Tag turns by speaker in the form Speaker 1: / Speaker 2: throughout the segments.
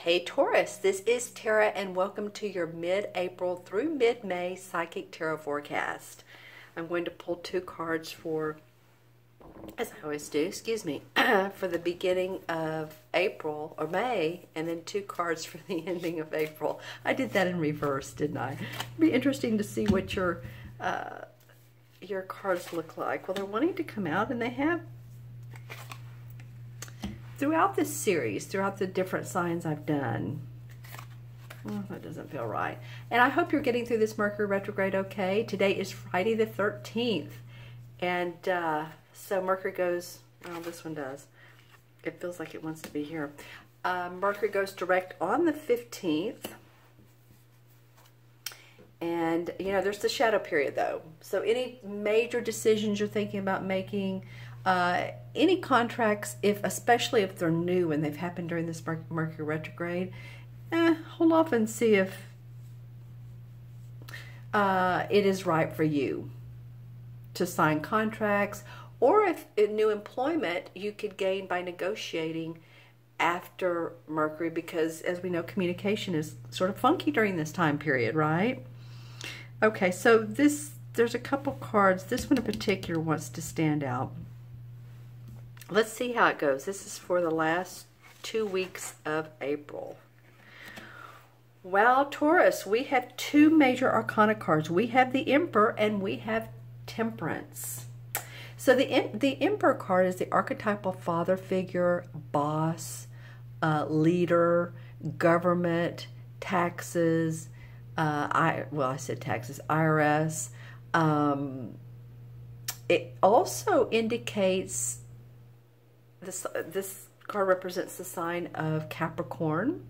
Speaker 1: Hey Taurus, this is Tara and welcome to your mid-April through mid-May Psychic Tarot forecast. I'm going to pull two cards for, as I always do, excuse me, for the beginning of April or May, and then two cards for the ending of April. I did that in reverse, didn't I? It'd be interesting to see what your cards look like. Well, they're wanting to come out, and they have throughout this series, throughout the different signs I've done. Oh, that doesn't feel right. And I hope you're getting through this Mercury retrograde okay. Today is Friday the 13th. And so Mercury goes, well, this one does. It feels like it wants to be here. Mercury goes direct on the 15th. And, you know, there's the shadow period, though. So any major decisions you're thinking about making, any contracts, especially if they're new and they've happened during this Mercury retrograde, hold off and see if it is right for you to sign contracts, or if new employment you could gain by negotiating after Mercury, because as we know, communication is sort of funky during this time period, right? Okay, so there's a couple cards. This one in particular wants to stand out. Let's see how it goes. This is for the last 2 weeks of April. Well, Taurus, we have two major arcana cards. We have the Emperor and we have Temperance. So the Emperor card is the archetypal father figure, boss, leader, government, taxes. I said taxes, IRS. It also indicates this card represents the sign of Capricorn,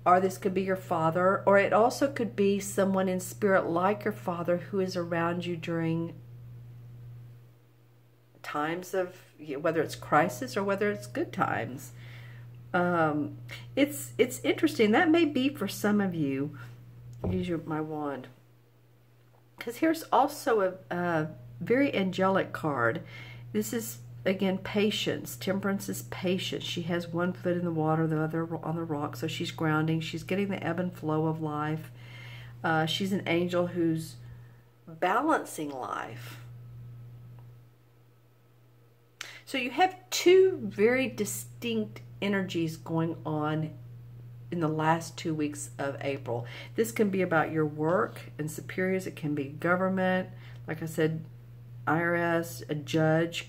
Speaker 1: or this could be your father, or it also could be someone in spirit like your father who is around you during times of, whether it's crisis or whether it's good times. It's interesting. That may be for some of you. Use my wand, because here's also a very angelic card. This is, again, patience. Temperance is patience. She has one foot in the water, the other on the rock, so she's grounding. She's getting the ebb and flow of life. She's an angel who's balancing life. So you have two very distinct energies going on in the last 2 weeks of April. This can be about your work and superiors. It can be government, like I said, IRS, a judge,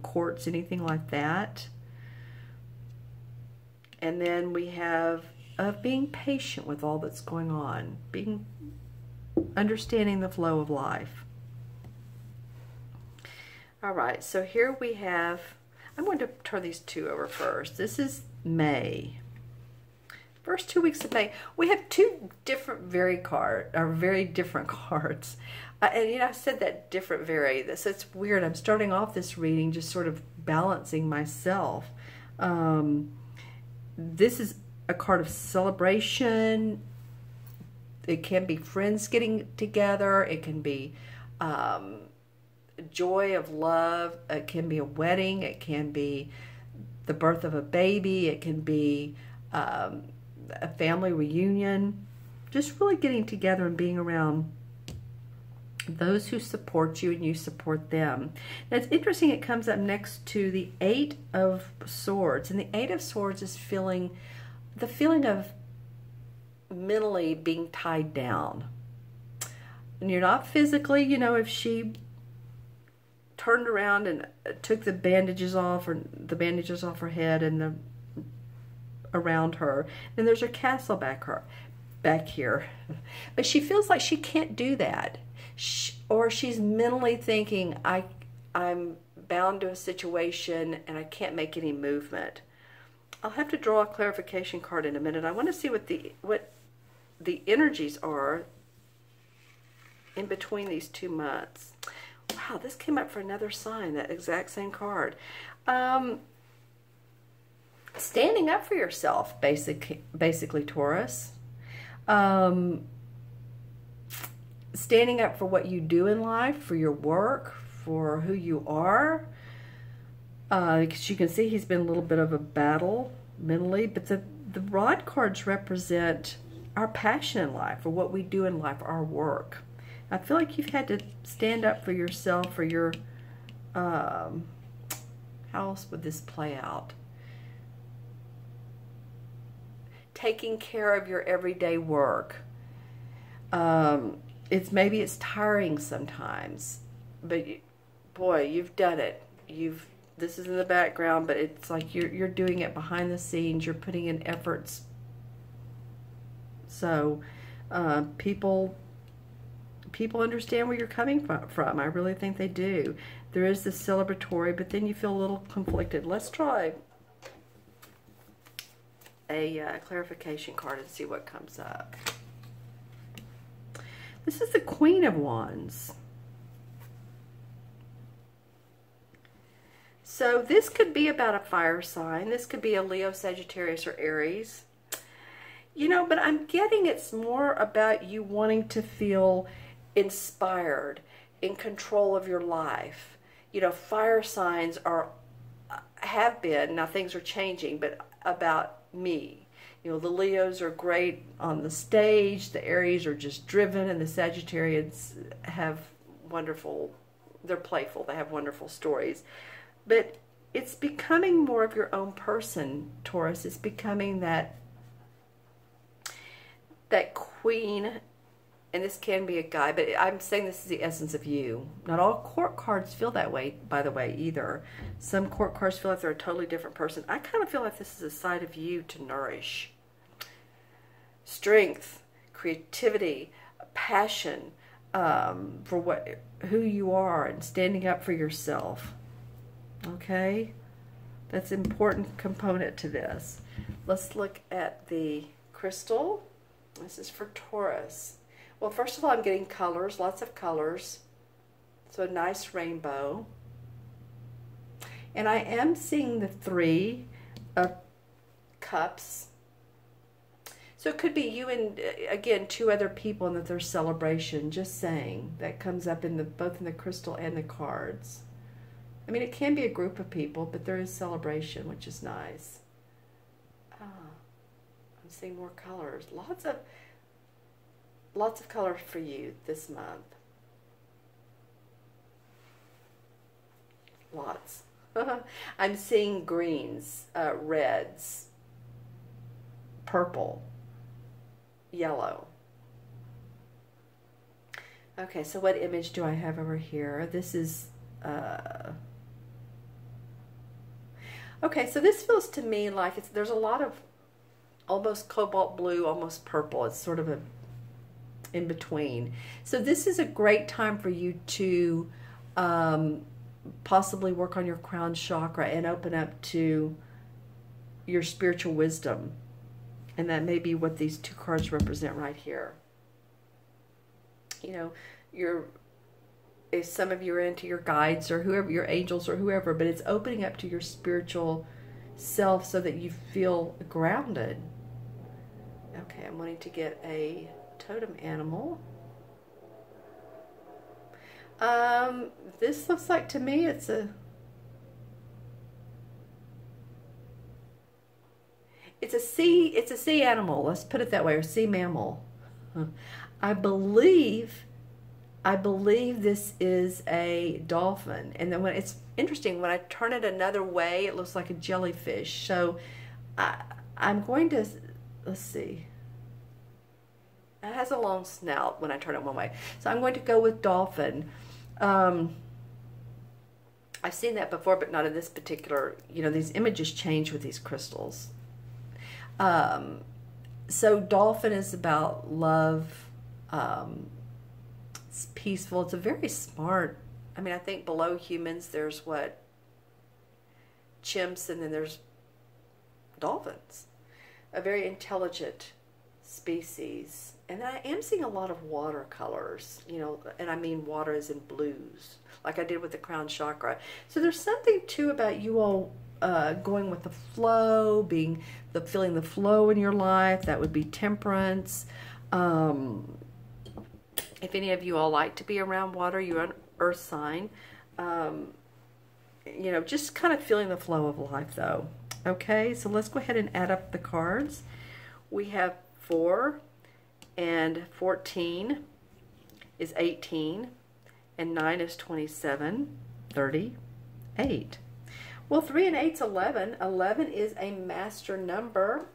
Speaker 1: courts, anything like that. And then we have being patient with all that's going on, understanding the flow of life. All right, so here we have, I'm going to turn these two over first. This is May. First 2 weeks of May, we have two different very different cards. And I said that different so it's weird. I'm starting off this reading just sort of balancing myself. This is a card of celebration. It can be friends getting together. It can be joy of love. It can be a wedding. It can be the birth of a baby. It can be a family reunion. Just really getting together and being around those who support you and you support them. Now, it's interesting, it comes up next to the Eight of Swords. And the Eight of Swords is the feeling of mentally being tied down. And you're not physically, if she turned around and took the bandages off her head and around her, then there's her castle back here. But she feels like she can't do that. Or she's mentally thinking, I'm bound to a situation and I can't make any movement. I'll have to draw a clarification card in a minute. I want to see what the energies are in between these 2 months. Wow, this came up for another sign, that exact same card. Standing up for yourself, basically, Taurus. Standing up for what you do in life, for your work, for who you are. Because you can see he's been a little bit of a battle mentally, but the rod cards represent our passion in life, or what we do in life, our work. I feel like you've had to stand up for yourself, for your, how else would this play out? Taking care of your everyday work. Maybe it's tiring sometimes, but boy, you've done it. This is in the background, but it's like you're doing it behind the scenes. You're putting in efforts. So people understand where you're coming from. I really think they do. There is this celebratory, but then you feel a little conflicted. Let's try a clarification card and see what comes up. This is the Queen of Wands. So this could be about a fire sign. This could be a Leo, Sagittarius, or Aries. You know, but I'm getting it's more about you wanting to feel inspired, in control of your life. You know, fire signs have been, now things are changing, but about me. You know, the Leos are great on the stage, the Aries are just driven, and the Sagittarians have wonderful, they're playful, they have wonderful stories. But it's becoming more of your own person, Taurus. It's becoming that queen, and this can be a guy, but I'm saying this is the essence of you. Not all court cards feel that way, by the way, either. Some court cards feel like they're a totally different person. I kind of feel like this is a side of you to nourish. Strength, creativity, passion for who you are, and standing up for yourself. Okay? That's an important component to this. Let's look at the crystal. This is for Taurus. Well, first of all, I'm getting colors, lots of colors. So a nice rainbow. And I am seeing the 3 of Cups. So it could be you and, again, 2 other people, and that there's celebration. Just saying. That comes up in both in the crystal and the cards. I mean, it can be a group of people, but there is celebration, which is nice. I'm seeing more colors. Lots of colors for you this month. Lots. I'm seeing greens, reds, purple, yellow. Okay, so what image do I have over here? This is okay, so this feels to me like there's a lot of almost cobalt blue, almost purple. It's sort of a in between. So this is a great time for you to possibly work on your crown chakra and open up to your spiritual wisdom. And that may be what these 2 cards represent right here. You know, if some of you are into your guides or whoever, your angels or whoever, but it's opening up to your spiritual self so that you feel grounded. Okay, I'm wanting to get a totem animal. This looks like, to me, it's a sea animal. Let's put it that way, or sea mammal. I believe this is a dolphin. And then when it's interesting, when I turn it another way, it looks like a jellyfish. So I'm going to, let's see. It has a long snout when I turn it one way. So I'm going to go with dolphin. I've seen that before, but not in this particular, you know, these images change with these crystals. So dolphin is about love. It's peaceful. It's a very smart, I mean, I think below humans there's what? Chimps, and then there's dolphins. A very intelligent species. And I am seeing a lot of watercolors, you know, and I mean water as in blues, like I did with the crown chakra. So there's something too about you all going with the flow, feeling the flow in your life. That would be temperance. If any of you all like to be around water, you're an earth sign. You know, just kind of feeling the flow of life though. Okay, so let's go ahead and add up the cards. We have 4 and 14 is 18, and 9 is 27, 38. Well, 3 and 8 is 11. 11 is a master number.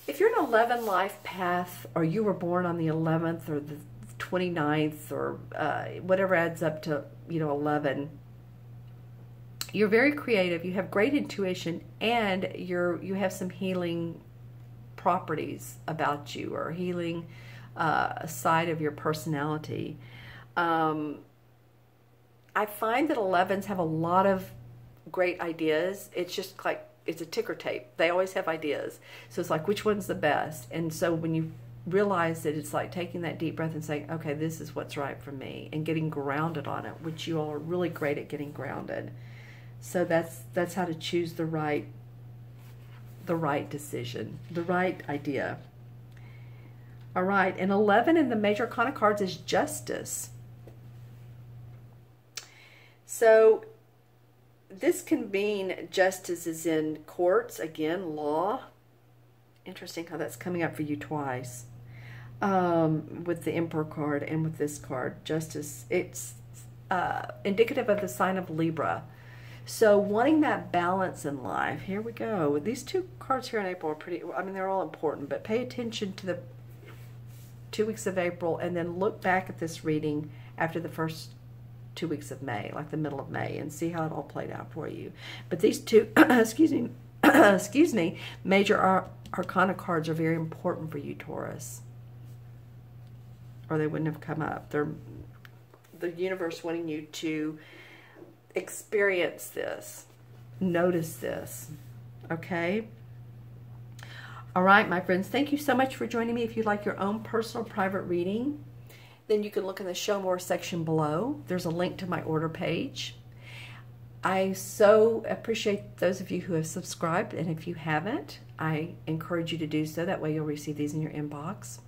Speaker 1: If you're an 11 life path, or you were born on the 11th or the 29th, or whatever adds up to, 11, you're very creative, you have great intuition, and you have some healing properties about you, or healing side of your personality. I find that 11s have a lot of great ideas. It's just like, it's a ticker tape. They always have ideas. So it's like, which one's the best? And so when you realize that, it's like taking that deep breath and saying, okay, this is what's right for me, and getting grounded on it, which you all are really great at getting grounded. So that's how to choose the right decision, the right idea. All right, and 11 in the major arcana cards is justice. So this can mean justice is in courts, again, law. Interesting how that's coming up for you twice. With the Emperor card and with this card, justice. It's indicative of the sign of Libra. So wanting that balance in life, here we go. These two cards here in April are pretty, I mean, they're all important, but pay attention to the 2 weeks of April, and then look back at this reading after the first 2 weeks of May, like the middle of May, and see how it all played out for you. But these two, excuse me, major arcana cards are very important for you, Taurus, or they wouldn't have come up. They're the universe wanting you to experience this, notice this, okay? All right, my friends, thank you so much for joining me. If you'd like your own personal private reading, then you can look in the Show More section below. There's a link to my order page. I so appreciate those of you who have subscribed, and if you haven't, I encourage you to do so. That way you'll receive these in your inbox.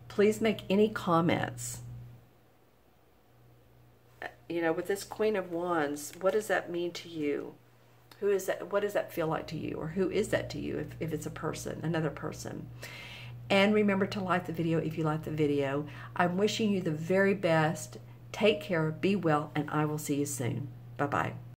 Speaker 1: Please make any comments. With this Queen of Wands, what does that mean to you? Who is that? What does that feel like to you? Or who is that to you if it's a person, another person? And remember to like the video if you like the video. I'm wishing you the very best. Take care, be well, and I will see you soon. Bye-bye.